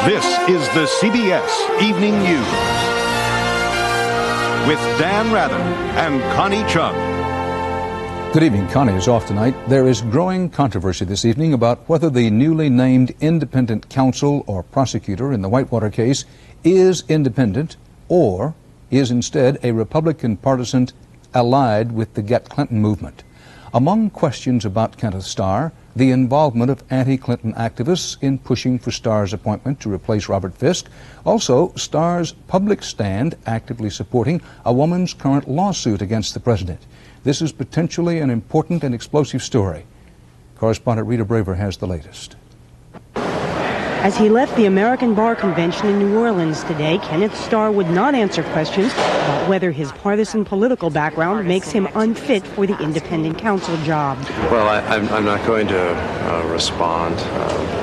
This is the CBS Evening News with Dan Rather and Connie Chung. Good evening. Connie is off tonight. There is growing controversy this evening about whether the newly named independent counsel or prosecutor in the Whitewater case is independent or is instead a Republican partisan allied with the Get Clinton movement. Among questions about Kenneth Starr, the involvement of anti-Clinton activists in pushing for Starr's appointment to replace Robert Fisk. Also, Starr's public stand actively supporting a woman's current lawsuit against the president. This is potentially an important and explosive story. Correspondent Rita Braver has the latest. As he left the American Bar Convention in New Orleans today, Kenneth Starr would not answer questions about whether his partisan political background makes him unfit for the independent counsel job. Well, I'm not going to respond.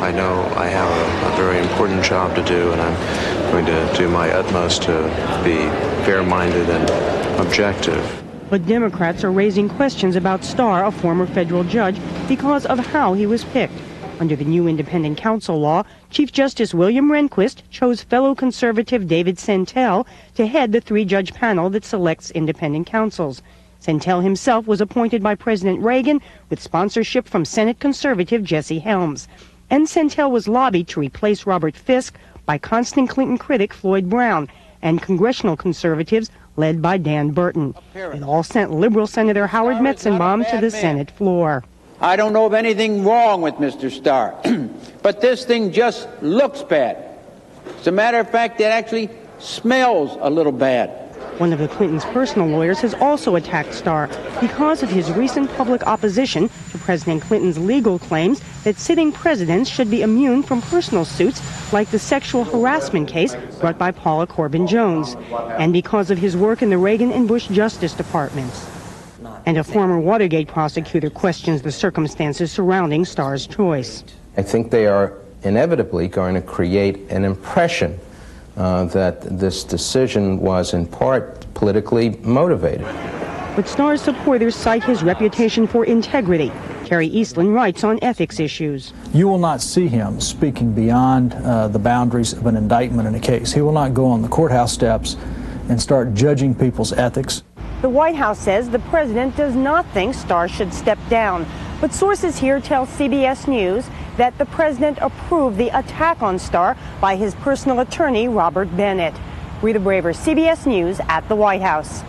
I know I have a very important job to do, and I'm going to do my utmost to be fair-minded and objective. But Democrats are raising questions about Starr, a former federal judge, because of how he was picked. Under the new independent counsel law, Chief Justice William Rehnquist chose fellow conservative David Santel to head the three-judge panel that selects independent counsels. Santel himself was appointed by President Reagan with sponsorship from Senate conservative Jesse Helms. And Santel was lobbied to replace Robert Fisk by constant Clinton critic Floyd Brown and congressional conservatives led by Dan Burton. It all sent liberal Senator Howard Metzenbaum to the Senate floor. I don't know of anything wrong with Mr. Starr, but this thing just looks bad. As a matter of fact, it actually smells a little bad. One of the Clintons' personal lawyers has also attacked Starr because of his recent public opposition to President Clinton's legal claims that sitting presidents should be immune from personal suits like the sexual harassment case brought by Paula Corbin Jones, and because of his work in the Reagan and Bush Justice Departments. And a former Watergate prosecutor questions the circumstances surrounding Starr's choice. I think they are inevitably going to create an impression that this decision was in part politically motivated. But Starr's supporters cite his reputation for integrity. Terry Eastland writes on ethics issues. You will not see him speaking beyond the boundaries of an indictment in a case. He will not go on the courthouse steps and start judging people's ethics. The White House says the president does not think Starr should step down. But sources here tell CBS News that the president approved the attack on Starr by his personal attorney, Robert Bennett. Rita Braver, CBS News at the White House.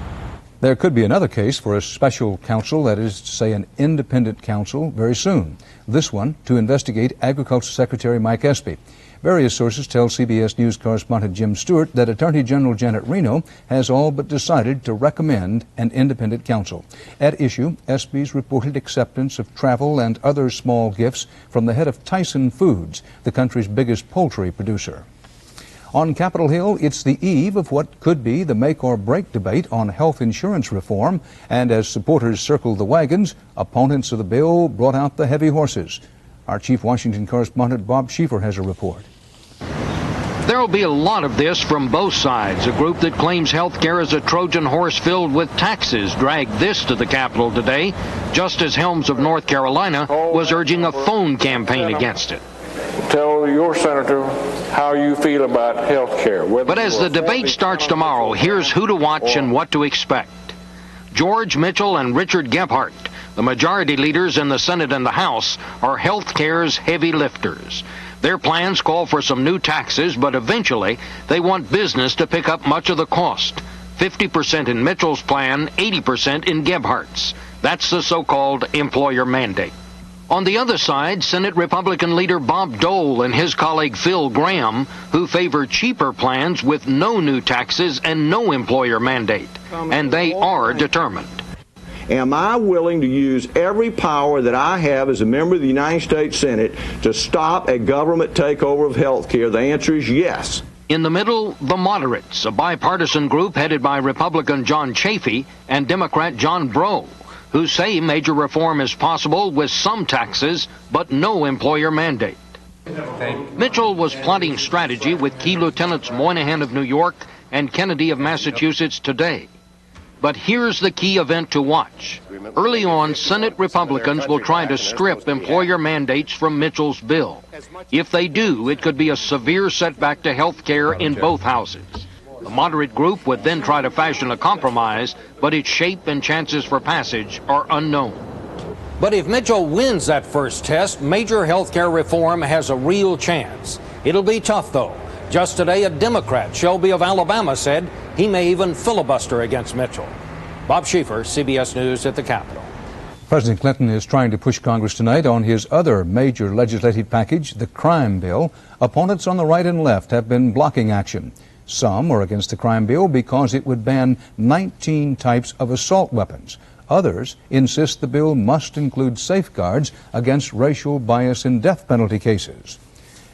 There could be another case for a special counsel, that is to say an independent counsel, very soon. This one to investigate Agriculture Secretary Mike Espy. Various sources tell CBS News correspondent Jim Stewart that Attorney General Janet Reno has all but decided to recommend an independent counsel. At issue, Espy's reported acceptance of travel and other small gifts from the head of Tyson Foods, the country's biggest poultry producer. On Capitol Hill, it's the eve of what could be the make or break debate on health insurance reform, and as supporters circled the wagons, opponents of the bill brought out the heavy horses. Our chief Washington correspondent Bob Schieffer has a report. There will be a lot of this from both sides. A group that claims health care is a Trojan horse filled with taxes dragged this to the Capitol today, just as Helms of North Carolina was urging a phone campaign against it. Tell your senator how you feel about health care. But as the debate starts tomorrow, here's who to watch and what to expect. George Mitchell and Richard Gephardt, the majority leaders in the Senate and the House, are health care's heavy lifters. Their plans call for some new taxes, but eventually they want business to pick up much of the cost. 50% in Mitchell's plan, 80% in Gephardt's. That's the so-called employer mandate. On the other side, Senate Republican leader Bob Dole and his colleague Phil Gramm, who favor cheaper plans with no new taxes and no employer mandate. And they are determined. Am I willing to use every power that I have as a member of the United States Senate to stop a government takeover of health care? The answer is yes. In the middle, the moderates, a bipartisan group headed by Republican John Chafee and Democrat John Breaux, who say major reform is possible with some taxes but no employer mandate. Mitchell was plotting strategy with key lieutenants Moynihan of New York and Kennedy of Massachusetts today. But here's the key event to watch. Early on, Senate Republicans will try to strip employer mandates from Mitchell's bill. If they do, it could be a severe setback to health care in both houses. The moderate group would then try to fashion a compromise, but its shape and chances for passage are unknown. But if Mitchell wins that first test, major health care reform has a real chance. It'll be tough, though. Just today, a Democrat, Shelby of Alabama, said he may even filibuster against Mitchell. Bob Schieffer, CBS News at the Capitol. President Clinton is trying to push Congress tonight on his other major legislative package, the crime bill. Opponents on the right and left have been blocking action. Some are against the crime bill because it would ban 19 types of assault weapons. Others insist the bill must include safeguards against racial bias in death penalty cases.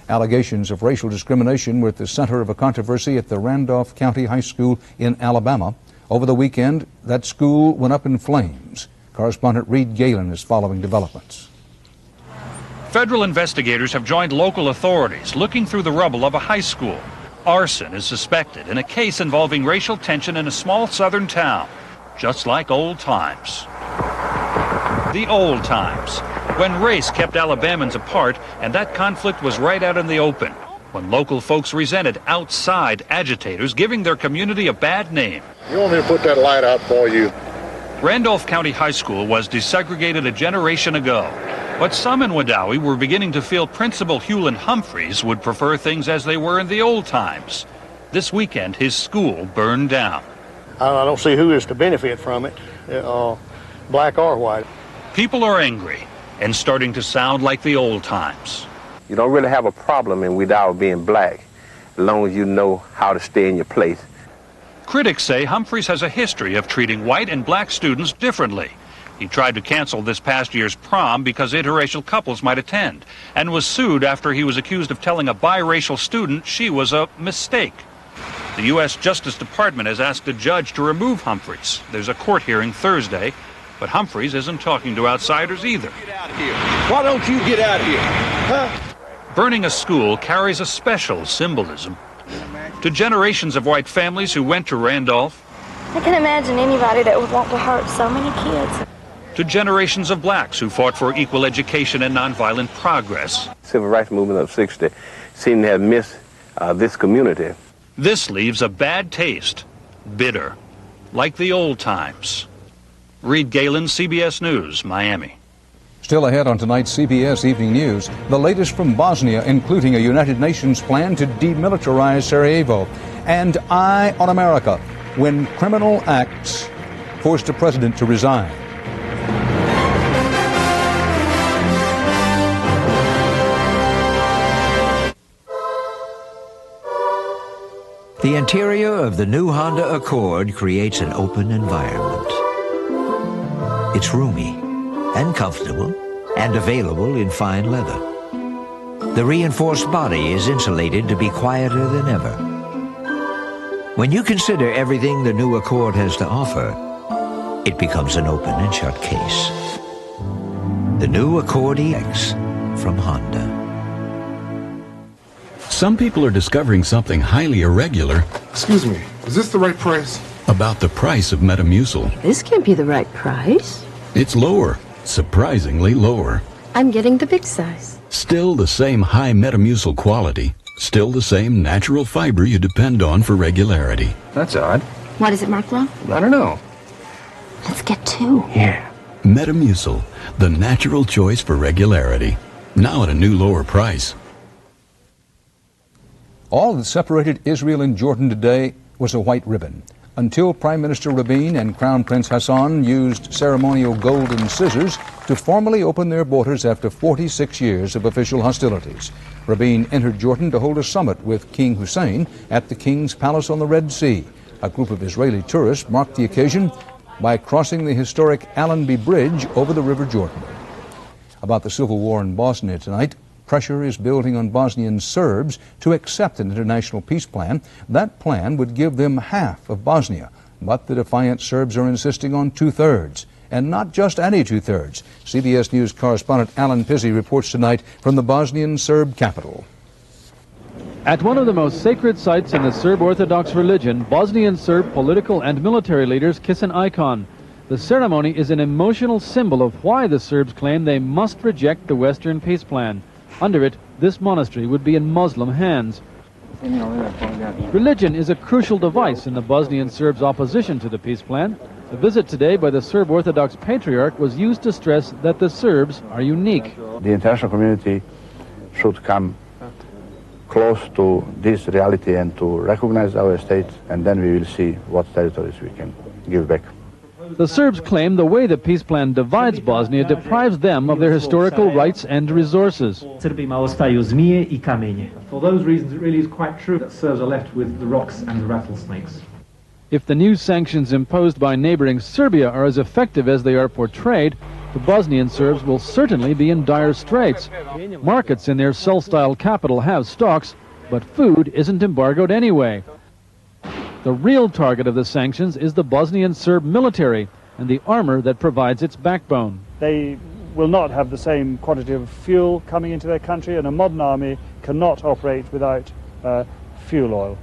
Allegations of racial discrimination were at the center of a controversy at the Randolph County High School in Alabama. Over the weekend, that school went up in flames. Correspondent Reed Galen is following developments. Federal investigators have joined local authorities looking through the rubble of a high school. Arson is suspected in a case involving racial tension in a small southern town, just like old times. The old times, when race kept Alabamans apart and that conflict was right out in the open, when local folks resented outside agitators giving their community a bad name. You want me to put that light out for you? Randolph County High School was desegregated a generation ago, but some in Wadowee were beginning to feel Principal Hewlin Humphreys would prefer things as they were in the old times. This weekend, his school burned down. I don't see who is to benefit from it, black or white. People are angry and starting to sound like the old times. You don't really have a problem in Wadowee being black, as long as you know how to stay in your place. Critics say Humphreys has a history of treating white and black students differently. He tried to cancel this past year's prom because interracial couples might attend, and was sued after he was accused of telling a biracial student she was a mistake. The U.S. Justice Department has asked a judge to remove Humphreys. There's a court hearing Thursday, but Humphreys isn't talking to outsiders either. Get out here. Why don't you get out here? Huh? Burning a school carries a special symbolism. To generations of white families who went to Randolph, I can imagine anybody that would want to hurt so many kids. To generations of blacks who fought for equal education and nonviolent progress. Civil rights movement of 60 seem to have missed this community. This leaves a bad taste, bitter, like the old times. Reed Galen, CBS News, Miami. Still ahead on tonight's CBS Evening News, the latest from Bosnia, including a United Nations plan to demilitarize Sarajevo. And Eye on America, when criminal acts forced a president to resign. The interior of the new Honda Accord creates an open environment. It's roomy and comfortable and available in fine leather. The reinforced body is insulated to be quieter than ever. When you consider everything the new Accord has to offer, it becomes an open and shut case. The new Accord EX from Honda. Some people are discovering something highly irregular. Excuse me, is this the right price? About the price of Metamucil. This can't be the right price. It's lower, surprisingly lower. I'm getting the big size. Still the same high Metamucil quality. Still the same natural fiber you depend on for regularity. That's odd. Why does it mark low? I don't know. Let's get two. Yeah. Metamucil, the natural choice for regularity. Now at a new lower price. All that separated Israel and Jordan today was a white ribbon, until Prime Minister Rabin and Crown Prince Hassan used ceremonial golden scissors to formally open their borders after 46 years of official hostilities. Rabin entered Jordan to hold a summit with King Hussein at the King's Palace on the Red Sea. A group of Israeli tourists marked the occasion by crossing the historic Allenby Bridge over the River Jordan. About the civil war in Bosnia tonight, pressure is building on Bosnian Serbs to accept an international peace plan. That plan would give them half of Bosnia, but the defiant Serbs are insisting on 2/3, and not just any 2/3. CBS News correspondent Alan Pizzi reports tonight from the Bosnian Serb capital. At one of the most sacred sites in the Serb Orthodox religion, Bosnian Serb political and military leaders kiss an icon. The ceremony is an emotional symbol of why the Serbs claim they must reject the Western peace plan. Under it, this monastery would be in Muslim hands. Religion is a crucial device in the Bosnian Serbs' opposition to the peace plan. A visit today by the Serb Orthodox Patriarch was used to stress that the Serbs are unique. The international community should come close to this reality and to recognize our state, and then we will see what territories we can give back. The Serbs claim the way the peace plan divides Bosnia deprives them of their historical rights and resources. For those reasons, it really is quite true that Serbs are left with the rocks and the rattlesnakes. If the new sanctions imposed by neighboring Serbia are as effective as they are portrayed, the Bosnian Serbs will certainly be in dire straits. Markets in their Sul-style capital have stocks, but food isn't embargoed anyway. The real target of the sanctions is the Bosnian Serb military and the armor that provides its backbone. They will not have the same quantity of fuel coming into their country, and a modern army cannot operate without fuel oil.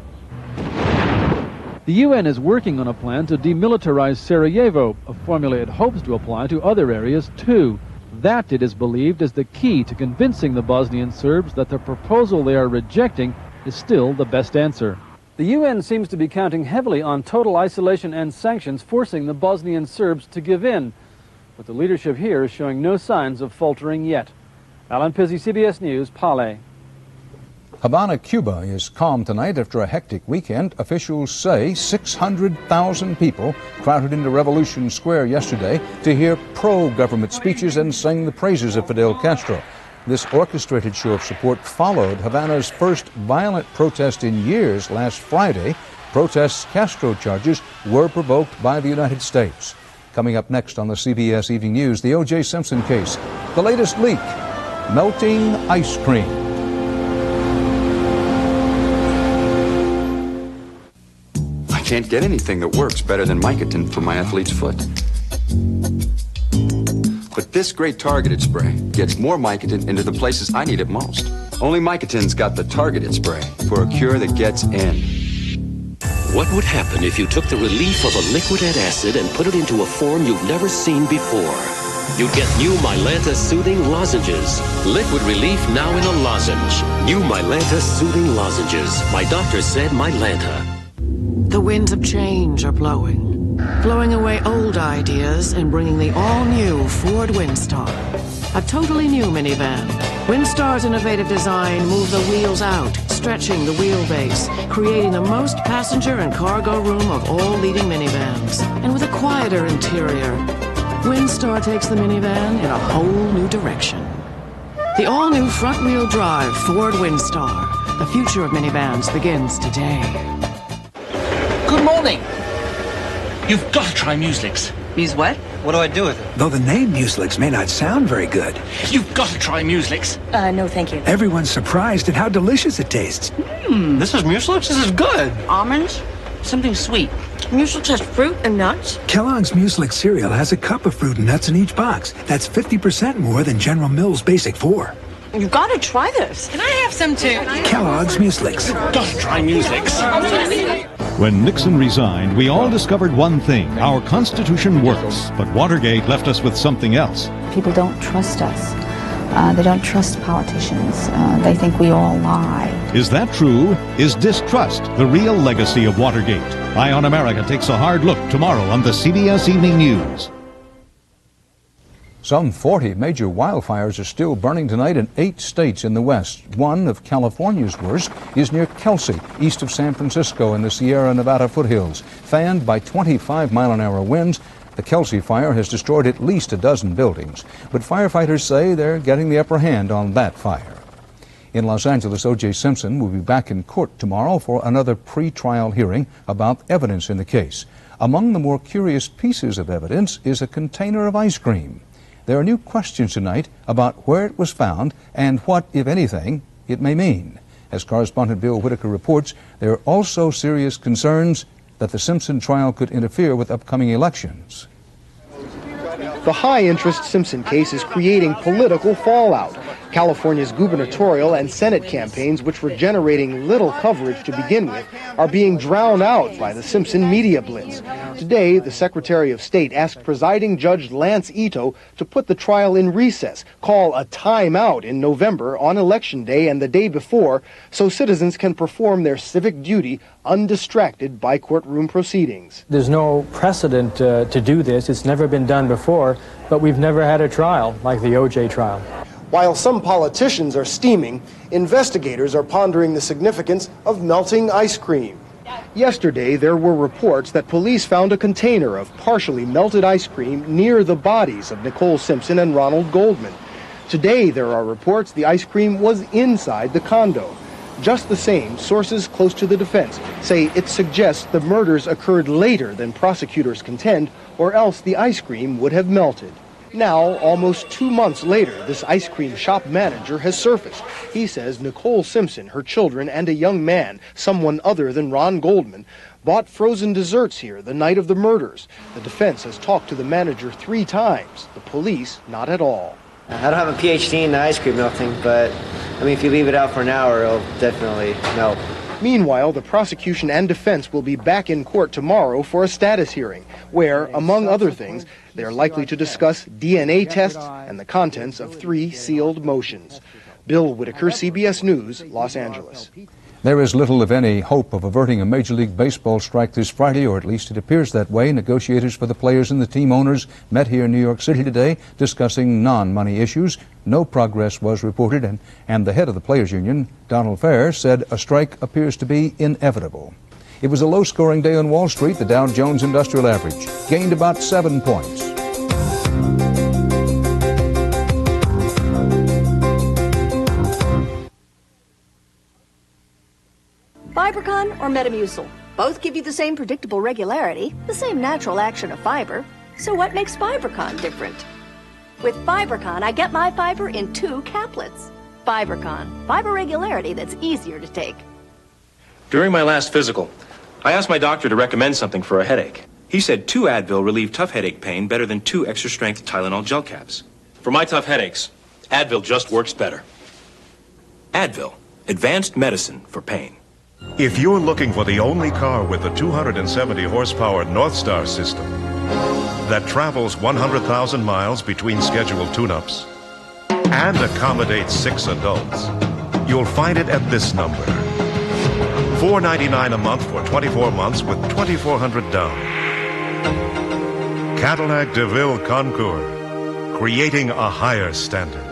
The UN is working on a plan to demilitarize Sarajevo, a formula it hopes to apply to other areas too. That, it is believed, is the key to convincing the Bosnian Serbs that the proposal they are rejecting is still the best answer. The UN seems to be counting heavily on total isolation and sanctions, forcing the Bosnian Serbs to give in. But the leadership here is showing no signs of faltering yet. Alan Pizzi, CBS News, Pale. Havana, Cuba is calm tonight after a hectic weekend. Officials say 600,000 people crowded into Revolution Square yesterday to hear pro-government speeches and sing the praises of Fidel Castro. This orchestrated show of support followed Havana's first violent protest in years last Friday. Protests Castro charges were provoked by the United States. Coming up next on the CBS Evening News, the O.J. Simpson case, the latest leak, melting ice cream. I can't get anything that works better than Mycotin for my athlete's foot. But this great targeted spray gets more Mycotin into the places I need it most. Only Mycotin's got the targeted spray for a cure that gets in. What would happen if you took the relief of a liquid antacid and put it into a form you've never seen before? You'd get new Mylanta Soothing Lozenges. Liquid relief now in a lozenge. New Mylanta Soothing Lozenges. My doctor said Mylanta. The winds of change are blowing away old ideas and bringing the all-new Ford Windstar. A totally new minivan. Windstar's innovative design moves the wheels out, stretching the wheelbase, creating the most passenger and cargo room of all leading minivans. And with a quieter interior, Windstar takes the minivan in a whole new direction. The all-new front-wheel drive Ford Windstar. The future of minivans begins today. Good morning. You've got to try Muslix. Muse what? What do I do with it? Though the name Muslix may not sound very good. You've got to try Muslix. No thank you. Everyone's surprised at how delicious it tastes. This is Muslix? This is good. Almonds? Something sweet. Muslix has fruit and nuts? Kellogg's Muslix cereal has a cup of fruit and nuts in each box. That's 50% more than General Mills' Basic 4. You've got to try this. Can I have some too? Kellogg's Muslix. You've got to try Muslix. When Nixon resigned, we all discovered one thing. Our Constitution works. But Watergate left us with something else. People don't trust us. They don't trust politicians. They think we all lie. Is that true? Is distrust the real legacy of Watergate? Eye on America takes a hard look tomorrow on the CBS Evening News. Some 40 major wildfires are still burning tonight in 8 states in the West. One of California's worst is near Kelsey, east of San Francisco in the Sierra Nevada foothills. Fanned by 25-mile-an-hour winds, the Kelsey fire has destroyed at least a dozen buildings. But firefighters say they're getting the upper hand on that fire. In Los Angeles, O.J. Simpson will be back in court tomorrow for another pre-trial hearing about evidence in the case. Among the more curious pieces of evidence is a container of ice cream. There are new questions tonight about where it was found and what, if anything, it may mean. As correspondent Bill Whitaker reports, there are also serious concerns that the Simpson trial could interfere with upcoming elections. The high-interest Simpson case is creating political fallout. California's gubernatorial and Senate campaigns, which were generating little coverage to begin with, are being drowned out by the Simpson media blitz. Today, the Secretary of State asked presiding Judge Lance Ito to put the trial in recess, call a timeout in November on Election Day and the day before, so citizens can perform their civic duty undistracted by courtroom proceedings. There's no precedent to do this. It's never been done before, but we've never had a trial like the O.J. trial. While some politicians are steaming, investigators are pondering the significance of melting ice cream. Yesterday, there were reports that police found a container of partially melted ice cream near the bodies of Nicole Simpson and Ronald Goldman. Today, there are reports the ice cream was inside the condo. Just the same, sources close to the defense say it suggests the murders occurred later than prosecutors contend, or else the ice cream would have melted. Now, almost 2 months later, this ice cream shop manager has surfaced. He says Nicole Simpson, her children, and a young man, someone other than Ron Goldman, bought frozen desserts here the night of the murders. The defense has talked to the manager 3 times, the police not at all. I don't have a PhD in ice cream melting, but I mean, if you leave it out for an hour, it'll definitely melt. Meanwhile, the prosecution and defense will be back in court tomorrow for a status hearing, where, among other things, they are likely to discuss DNA tests and the contents of 3 sealed motions. Bill Whitaker, CBS News, Los Angeles. There is little, if any, hope of averting a Major League Baseball strike this Friday, or at least it appears that way. Negotiators for the players and the team owners met here in New York City today discussing non-money issues. No progress was reported, and the head of the Players Union, Donald Fair, said a strike appears to be inevitable. It was a low-scoring day on Wall Street. The Dow Jones Industrial Average gained about 7 points. Fibercon or Metamucil? Both give you the same predictable regularity, the same natural action of fiber. So what makes Fibercon different? With Fibercon, I get my fiber in 2 caplets. Fibercon, fiber regularity that's easier to take. During my last physical, I asked my doctor to recommend something for a headache. He said 2 Advil relieve tough headache pain better than 2 extra-strength Tylenol gel caps. For my tough headaches, Advil just works better. Advil, advanced medicine for pain. If you're looking for the only car with the 270 horsepower Northstar system that travels 100,000 miles between scheduled tune-ups and accommodates 6 adults, you'll find it at this number. $499 a month for 24 months with $2,400 down. Cadillac DeVille Concours, creating a higher standard.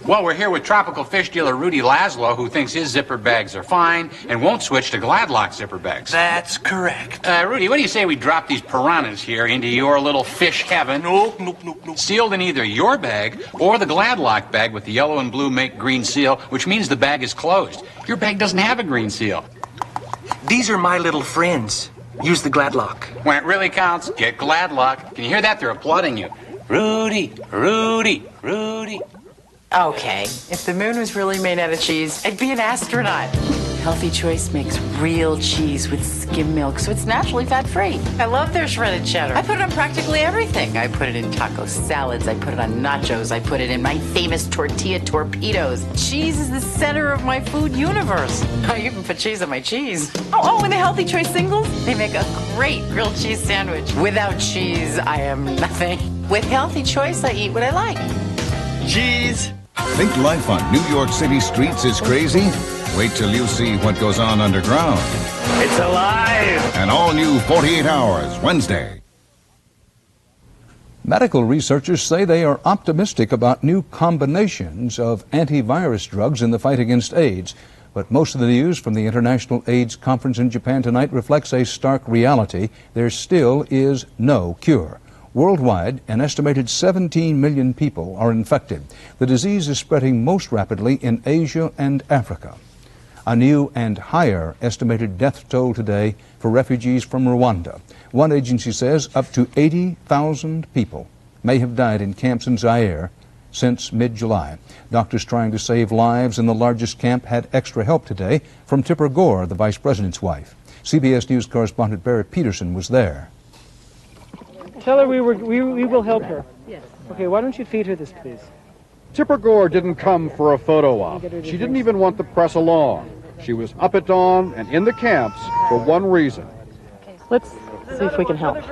Well, we're here with tropical fish dealer Rudy Laszlo, who thinks his zipper bags are fine and won't switch to Gladlock zipper bags. That's correct. Rudy, what do you say we drop these piranhas here into your little fish heaven? Nope. Sealed in either your bag or the Gladlock bag with the yellow and blue make green seal, which means the bag is closed. Your bag doesn't have a green seal. These are my little friends. Use the Gladlock. When it really counts, get Gladlock. Can you hear that? They're applauding you. Rudy, Rudy, Rudy. Okay, if the moon was really made out of cheese, I'd be an astronaut. Healthy Choice makes real cheese with skim milk, so it's naturally fat-free. I love their shredded cheddar. I put it on practically everything. I put it in taco salads, I put it on nachos, I put it in my famous tortilla torpedoes. Cheese is the center of my food universe. I even put cheese on my cheese. Oh, and the Healthy Choice singles, they make a great grilled cheese sandwich. Without cheese, I am nothing. With Healthy Choice, I eat what I like. Cheese. Think life on New York City streets is crazy? Wait till you see what goes on underground. It's alive! An all-new 48 Hours, Wednesday. Medical researchers say they are optimistic about new combinations of antivirus drugs in the fight against AIDS. But most of the news from the International AIDS Conference in Japan tonight reflects a stark reality. There still is no cure. Worldwide, an estimated 17 million people are infected. The disease is spreading most rapidly in Asia and Africa. A new and higher estimated death toll today for refugees from Rwanda. One agency says up to 80,000 people may have died in camps in Zaire since mid-July. Doctors trying to save lives in the largest camp had extra help today from Tipper Gore, the vice president's wife. CBS News correspondent Barrett Peterson was there. Tell her we will help her. Yes. Okay, why don't you feed her this, please? Tipper Gore didn't come for a photo op. She didn't even want the press along. She was up at dawn and in the camps for one reason. Let's see if we can help.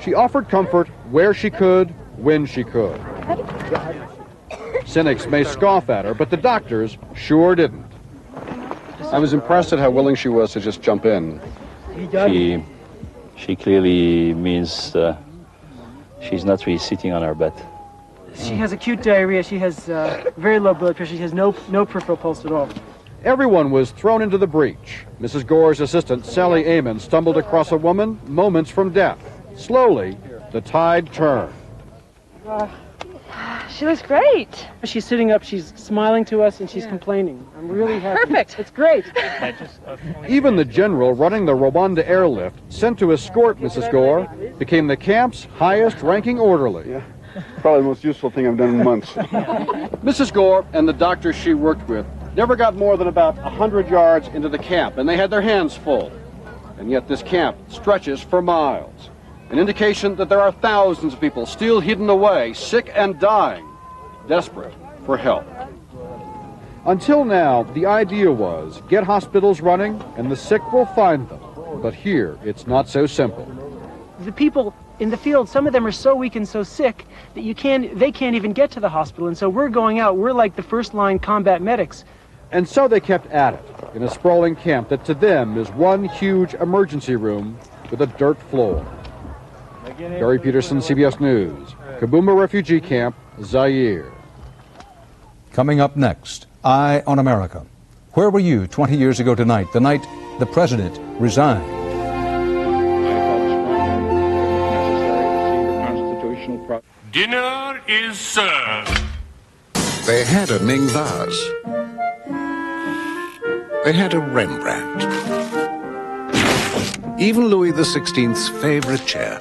She offered comfort where she could, when she could. Cynics may scoff at her, but the doctors sure didn't. I was impressed at how willing she was to just jump in. She clearly means she's not really sitting on her butt. She has acute diarrhea. She has very low blood pressure. She has no peripheral pulse at all. Everyone was thrown into the breach. Mrs. Gore's assistant, Sally Amon, stumbled across a woman moments from death. Slowly, the tide turned. She looks great. She's sitting up, she's smiling to us, and she's complaining. I'm really happy. Perfect. It's great. Even the general running the Rwanda airlift, sent to escort Mrs. Gore, became the camp's highest-ranking orderly. Yeah. Probably the most useful thing I've done in months. Mrs. Gore and the doctors she worked with never got more than about 100 yards into the camp, and they had their hands full. And yet this camp stretches for miles. An indication that there are thousands of people still hidden away, sick and dying, desperate for help. Until now, the idea was get hospitals running and the sick will find them. But here, it's not so simple. The people in the field, some of them are so weak and so sick that they can't even get to the hospital. And so we're going out, we're like the first-line combat medics. And so they kept at it in a sprawling camp that to them is one huge emergency room with a dirt floor. Gary Peterson, CBS News, Kabuma Refugee Camp, Zaire. Coming up next, Eye on America. Where were you 20 years ago tonight, the night the president resigned? Dinner is served. They had a Ming vase. They had a Rembrandt. Even Louis XVI's favorite chair.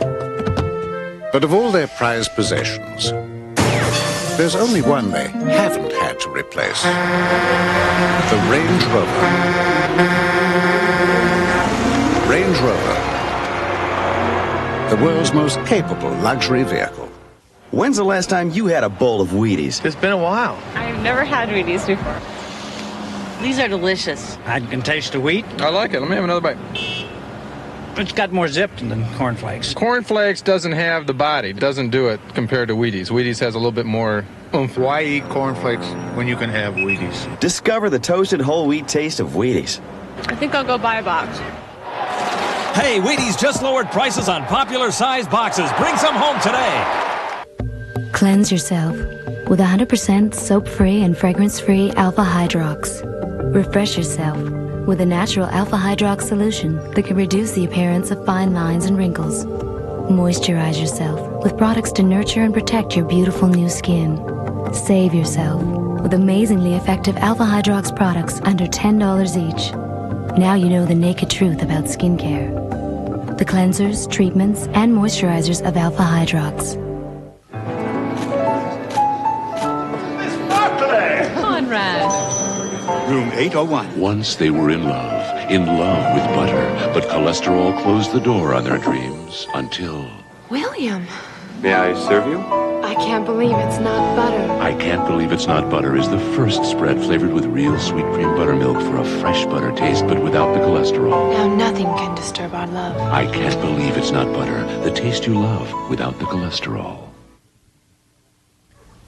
But of all their prized possessions, there's only one they haven't had to replace. The Range Rover. Range Rover. The world's most capable luxury vehicle. When's the last time you had a bowl of Wheaties? It's been a while. I've never had Wheaties before. These are delicious. I can taste the wheat. I like it. Let me have another bite. It's got more zip than cornflakes. Cornflakes doesn't have the body. It doesn't do it compared to Wheaties. Wheaties has a little bit more oomph. Why eat cornflakes when you can have Wheaties? Discover the toasted whole wheat taste of Wheaties. I think I'll go buy a box. Hey, Wheaties just lowered prices on popular size boxes. Bring some home today. Cleanse yourself with 100% soap-free and fragrance-free Alpha Hydrox. Refresh yourself with a natural Alpha Hydrox solution that can reduce the appearance of fine lines and wrinkles. Moisturize yourself with products to nurture and protect your beautiful new skin. Save yourself with amazingly effective Alpha Hydrox products under $10 each. Now you know the naked truth about skincare. The cleansers, treatments, and moisturizers of Alpha Hydrox. Conrad. Room 801. Once they were in love with butter, but cholesterol closed the door on their dreams until... William. May I serve you? I can't believe it's not butter. I Can't Believe It's Not Butter is the first spread flavored with real sweet cream buttermilk for a fresh butter taste, but without the cholesterol. Now nothing can disturb our love. I Can't Believe It's Not Butter, the taste you love without the cholesterol.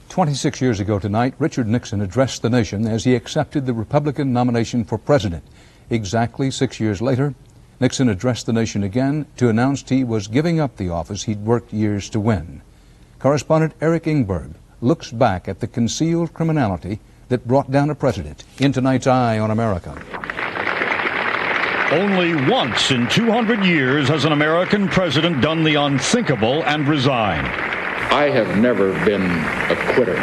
26 years ago tonight, Richard Nixon addressed the nation as he accepted the Republican nomination for president. Exactly 6 years later, Nixon addressed the nation again to announce he was giving up the office he'd worked years to win. Correspondent Eric Ingberg looks back at the concealed criminality that brought down a president in tonight's Eye on America. Only once in 200 years has an American president done the unthinkable and resigned. I have never been a quitter.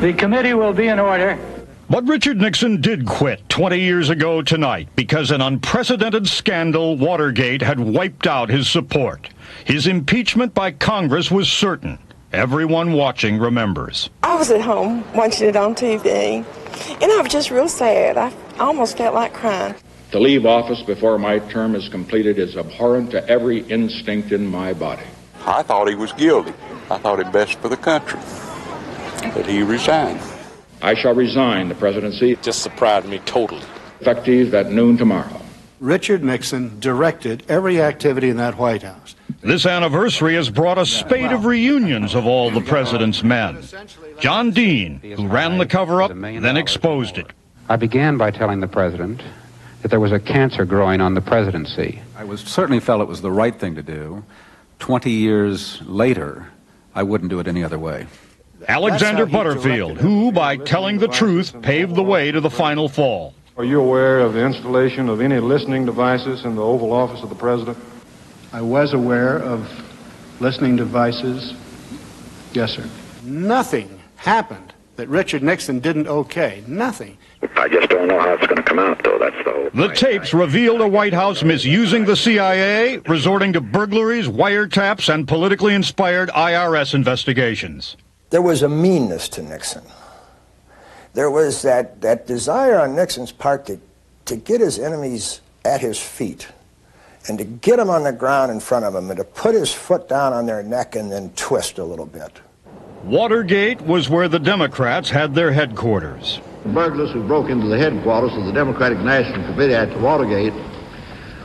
The committee will be in order. But Richard Nixon did quit 20 years ago tonight because an unprecedented scandal, Watergate, had wiped out his support. His impeachment by Congress was certain. Everyone watching remembers. I was at home watching it on TV, and I was just real sad. I almost felt like crying. To leave office before my term is completed is abhorrent to every instinct in my body. I thought he was guilty. I thought it best for the country that he resigned. I shall resign the presidency. It just surprised me totally. Effective at noon tomorrow. Richard Nixon directed every activity in that White House. This anniversary has brought a spate of reunions of all the president's men. John Dean, who ran the cover-up, then exposed it. I began by telling the president that there was a cancer growing on the presidency. I certainly felt it was the right thing to do. 20 years later, I wouldn't do it any other way. Alexander Butterfield, who, by telling the truth, paved the way to the final fall. Are you aware of the installation of any listening devices in the Oval Office of the President? I was aware of listening devices. Yes, sir. Nothing happened that Richard Nixon didn't okay. Nothing. I just don't know how it's going to come out, though. That's the whole The tapes revealed a White House misusing the CIA, resorting to burglaries, wiretaps, and politically inspired IRS investigations. There was a meanness to Nixon. There was that desire on Nixon's part to get his enemies at his feet and to get them on the ground in front of him and to put his foot down on their neck and then twist a little bit. Watergate was where the Democrats had their headquarters. The burglars who broke into the headquarters of the Democratic National Committee at Watergate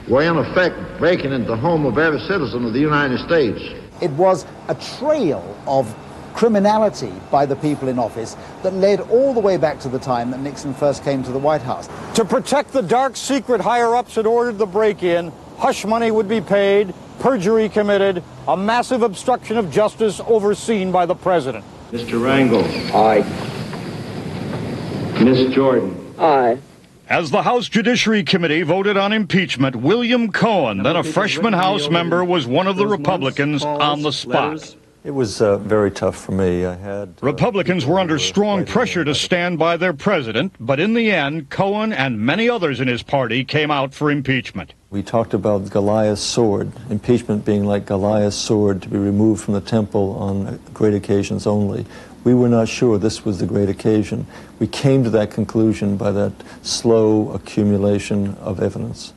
were in effect breaking into the home of every citizen of the United States. It was a trail of criminality by the people in office that led all the way back to the time that Nixon first came to the White House. To protect the dark secret higher-ups had ordered the break-in, hush money would be paid, perjury committed, a massive obstruction of justice overseen by the president. Mr. Rangel. Aye. Ms. Jordan. Aye. As the House Judiciary Committee voted on impeachment, William Cohen, then a freshman House member, was one of the Republicans on the spot. It was very tough for me. Republicans were under strong pressure to stand by their president, but in the end, Cohen and many others in his party came out for impeachment. We talked about Goliath's sword, impeachment being like Goliath's sword to be removed from the temple on great occasions only. We were not sure this was the great occasion. We came to that conclusion by that slow accumulation of evidence.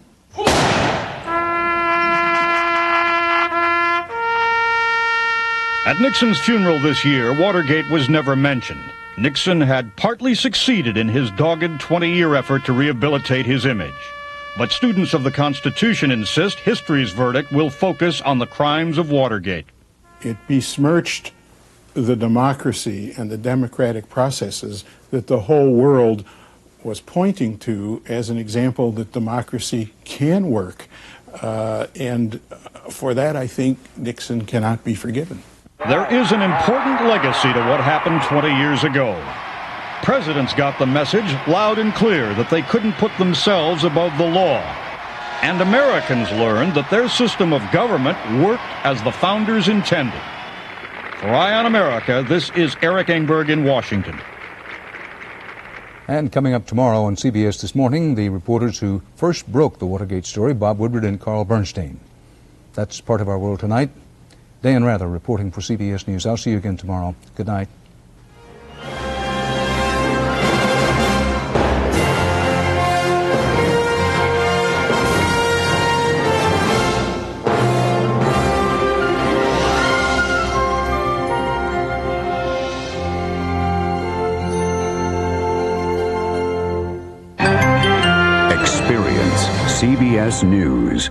At Nixon's funeral this year, Watergate was never mentioned. Nixon had partly succeeded in his dogged 20-year effort to rehabilitate his image. But students of the Constitution insist history's verdict will focus on the crimes of Watergate. It besmirched the democracy and the democratic processes that the whole world was pointing to as an example that democracy can work. And for that, I think Nixon cannot be forgiven. There is an important legacy to what happened 20 years ago. Presidents got the message loud and clear that they couldn't put themselves above the law. And Americans learned that their system of government worked as the founders intended. For Eye on America, this is Eric Engberg in Washington. And coming up tomorrow on CBS This Morning, the reporters who first broke the Watergate story, Bob Woodward and Carl Bernstein. That's part of our world tonight. Dan Rather reporting for CBS News. I'll see you again tomorrow. Good night. Experience CBS News.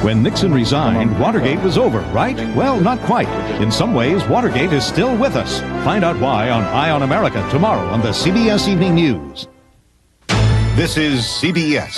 When Nixon resigned, Watergate was over, right? Well, not quite. In some ways, Watergate is still with us. Find out why on Eye on America tomorrow on the CBS Evening News. This is CBS.